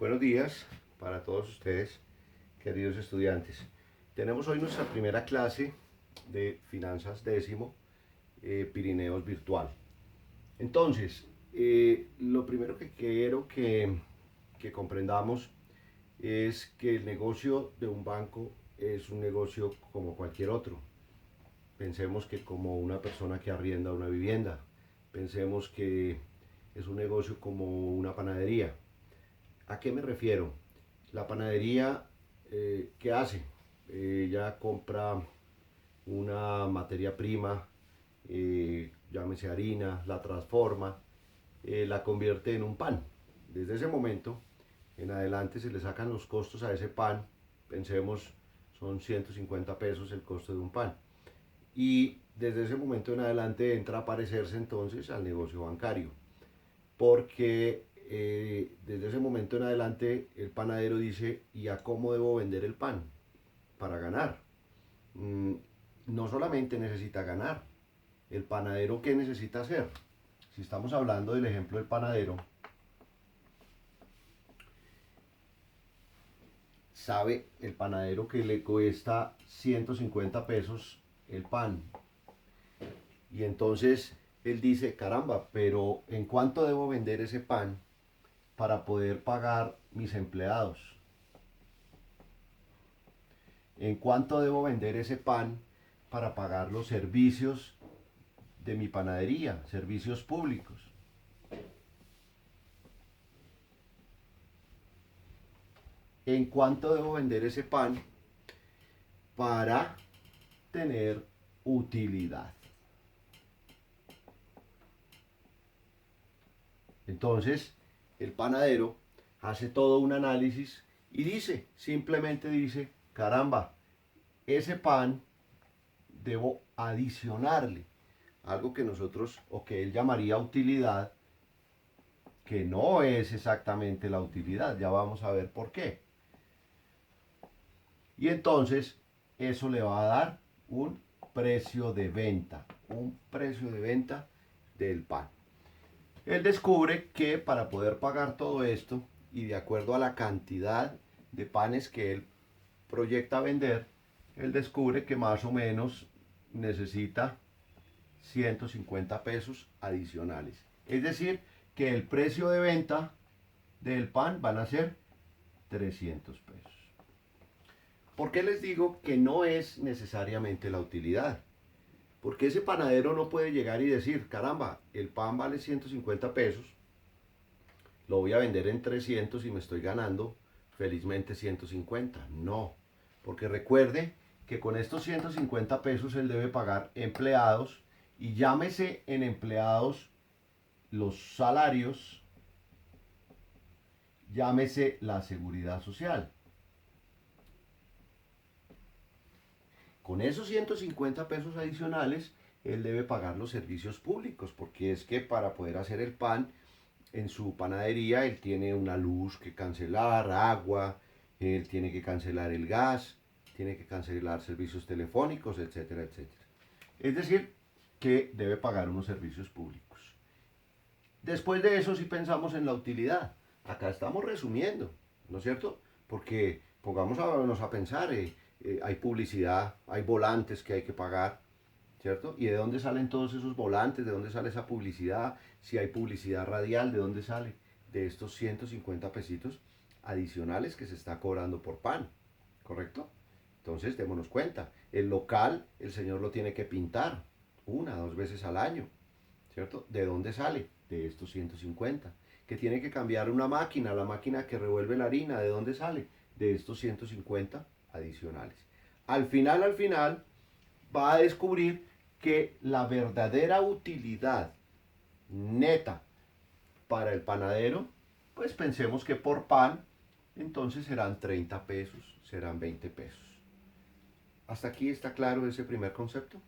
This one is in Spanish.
Buenos días para todos ustedes, queridos estudiantes. Tenemos hoy nuestra primera clase de Finanzas Décimo, Pirineos Virtual. Entonces, lo primero que quiero que comprendamos es que el negocio de un banco es un negocio como cualquier otro. Pensemos que como una persona que arrienda una vivienda, pensemos que es un negocio como una panadería. ¿A qué me refiero? La panadería, ¿qué hace? Ella compra una materia prima, llámese harina, la transforma, la convierte en un pan. Desde ese momento en adelante se le sacan los costos a ese pan. Pensemos, son 150 pesos el costo de un pan. Y desde ese momento en adelante entra a parecerse entonces al negocio bancario, porque desde ese momento en adelante el panadero dice, ¿y a cómo debo vender el pan para ganar? Mm, no solamente necesita ganar, el panadero, ¿qué necesita hacer? Si estamos hablando del ejemplo del panadero, sabe el panadero que le cuesta 150 pesos el pan. Y entonces él dice, caramba, pero ¿en cuánto debo vender ese pan para poder pagar mis empleados? ¿En cuánto debo vender ese pan para pagar los servicios de mi panadería, servicios públicos? ¿En cuánto debo vender ese pan para tener utilidad? Entonces, el panadero hace todo un análisis y dice, simplemente dice, caramba, ese pan debo adicionarle algo que nosotros, o que él llamaría utilidad, que no es exactamente la utilidad, ya vamos a ver por qué. Y entonces eso le va a dar un precio de venta, del pan. Él descubre que para poder pagar todo esto y de acuerdo a la cantidad de panes que él proyecta vender, él descubre que más o menos necesita 150 pesos adicionales. Es decir, que el precio de venta del pan van a ser 300 pesos. ¿Por qué les digo que no es necesariamente la utilidad? Porque ese panadero no puede llegar y decir, caramba, el pan vale 150 pesos, lo voy a vender en 300 y me estoy ganando felizmente 150. No, porque recuerde que con estos 150 pesos él debe pagar empleados, y llámese en empleados los salarios, llámese la seguridad social. Con esos 150 pesos adicionales, él debe pagar los servicios públicos, porque es que para poder hacer el pan en su panadería, él tiene una luz que cancelar, agua, él tiene que cancelar el gas, tiene que cancelar servicios telefónicos, etcétera, etcétera. Es decir, que debe pagar unos servicios públicos. Después de eso, si pensamos en la utilidad, acá estamos resumiendo, ¿no es cierto? Porque pongámonos a pensar, hay publicidad, hay volantes que hay que pagar, ¿cierto? ¿Y de dónde salen todos esos volantes? ¿De dónde sale esa publicidad? Si hay publicidad radial, ¿de dónde sale? De estos 150 pesitos adicionales que se está cobrando por pan, ¿correcto? Entonces, démonos cuenta, el local, el señor lo tiene que pintar 1 o 2 veces al año, ¿cierto? ¿De dónde sale? De estos 150. Que tiene que cambiar una máquina, la máquina que revuelve la harina, ¿de dónde sale? De estos 150 adicionales. Al final, va a descubrir que la verdadera utilidad neta para el panadero, pues pensemos que por pan, entonces serán 30 pesos, serán 20 pesos. ¿Hasta aquí está claro ese primer concepto?